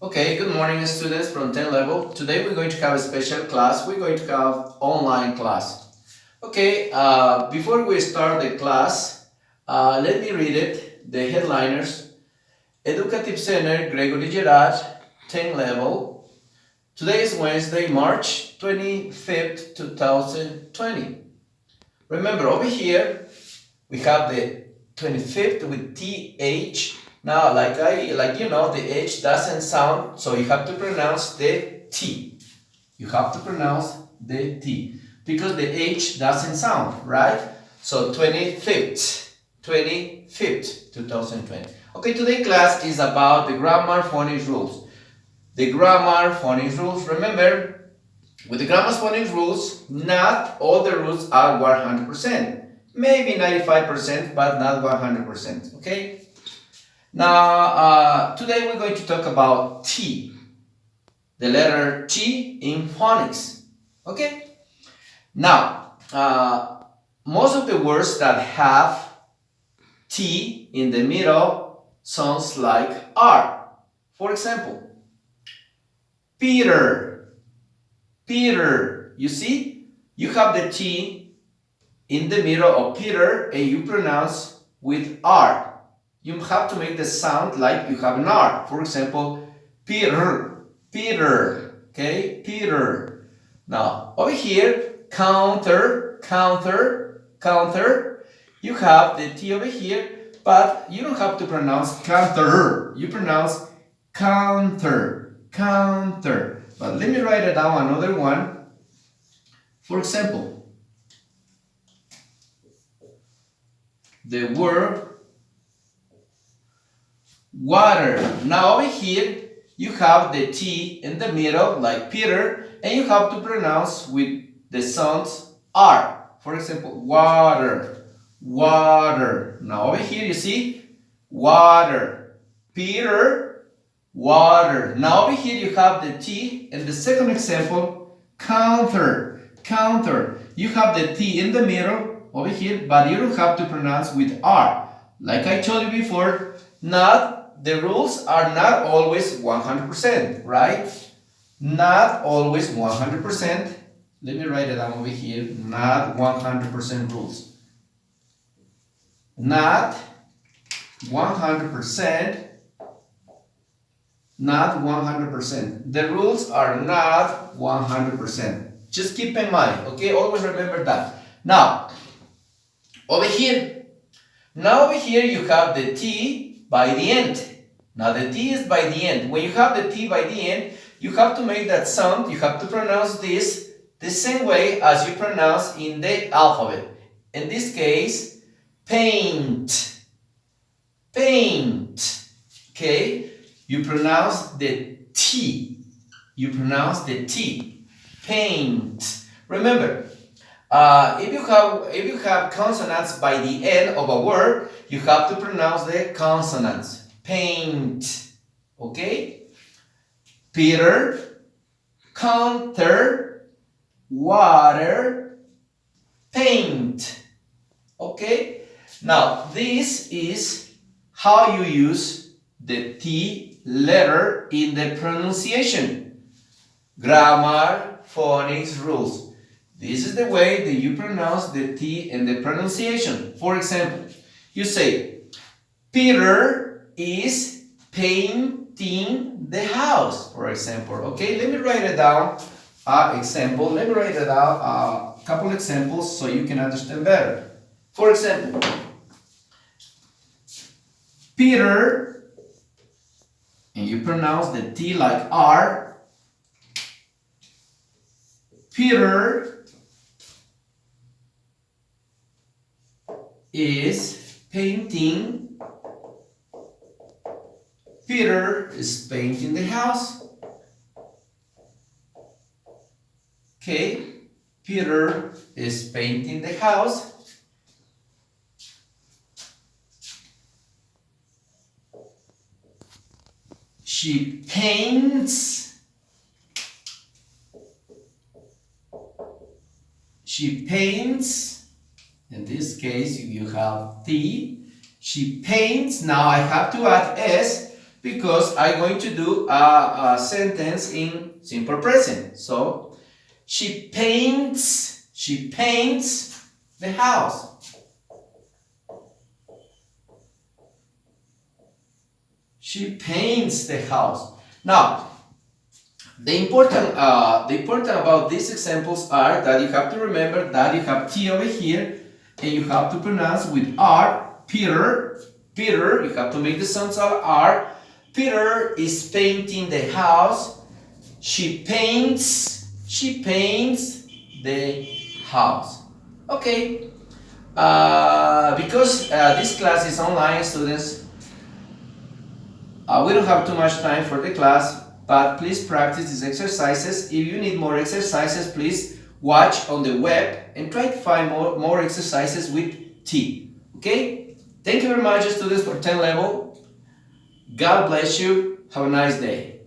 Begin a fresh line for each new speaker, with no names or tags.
Okay, good morning students from 10 level. Today we're going to have a special class. We're going to have online class. Okay, before we start the class, let me read it. The headliners. Educative Center, Gregory Gerard, 10 level. Today is Wednesday, March 25th, 2020. Remember, over here, we have the 25th with TH. Now, like the H doesn't sound, so you have to pronounce the T. You have to pronounce the T because the H doesn't sound, right? So 25th, 2020. Okay, today's class is about the grammar phonics rules. The grammar phonics rules, remember, with the grammar phonics rules, not all the rules are 100%. Maybe 95%, but not 100%, okay? Now, today we're going to talk about T, the letter T in phonics, okay? Now, most of the words that have T in the middle sounds like R. For example, Peter, Peter, you see? You have the T in the middle of Peter and you pronounce with R. You have to make the sound like you have an R. For example, Peter, Peter, okay, Peter. Now, over here, counter, counter, counter. You have the T over here, but you don't have to pronounce counter. You pronounce counter, counter. But let me write it down another one. For example, the word water. Now over here, you have the T in the middle, like Peter, and you have to pronounce with the sounds R. For example, water, water. Now over here, you see, water, Peter, water. Now over here, you have the T, and the second example, counter, counter. You have the T in the middle over here, but you don't have to pronounce with R. Like I told you before, the rules are not always 100%, right? Not always 100%. Let me write it down over here. Not 100% rules. Not 100%. Not 100%. The rules are not 100%. Just keep in mind, okay? Always remember that. Now, over here you have the T by the end. Now the T is by the end. When you have the T by the end, you have to make that sound. You have to pronounce this the same way as you pronounce in the alphabet. In this case, paint. Paint. Okay? You pronounce the T. You pronounce the T. Paint. Remember, if you have consonants by the end of a word, you have to pronounce the consonants. Paint. Okay? Peter, counter, water, paint. Okay? Now, this is how you use the T letter in the pronunciation. Grammar, phonics rules. This is the way that you pronounce the T in the pronunciation. For example, you say, Peter is painting the house, for example. Okay, let me write it down. Example. Let me write it down a couple examples so you can understand better. For example, Peter, and you pronounce the T like R. Peter is painting. Peter is painting the house. Okay, Peter is painting the house. She paints. She paints. In this case, you have T. She paints. Now I have to add S because I'm going to do a sentence in simple present. So, she paints the house. She paints the house. Now, the important about these examples are that you have to remember that you have T over here, and you have to pronounce with R. Peter, you have to make the sound R. Peter is painting the house. She paints the house. Okay. Because this class is online, students, we don't have too much time for the class, but please practice these exercises. If you need more exercises, please watch on the web and try to find more exercises with T. Okay? Thank you very much, students, for 10 level. God bless you. Have a nice day.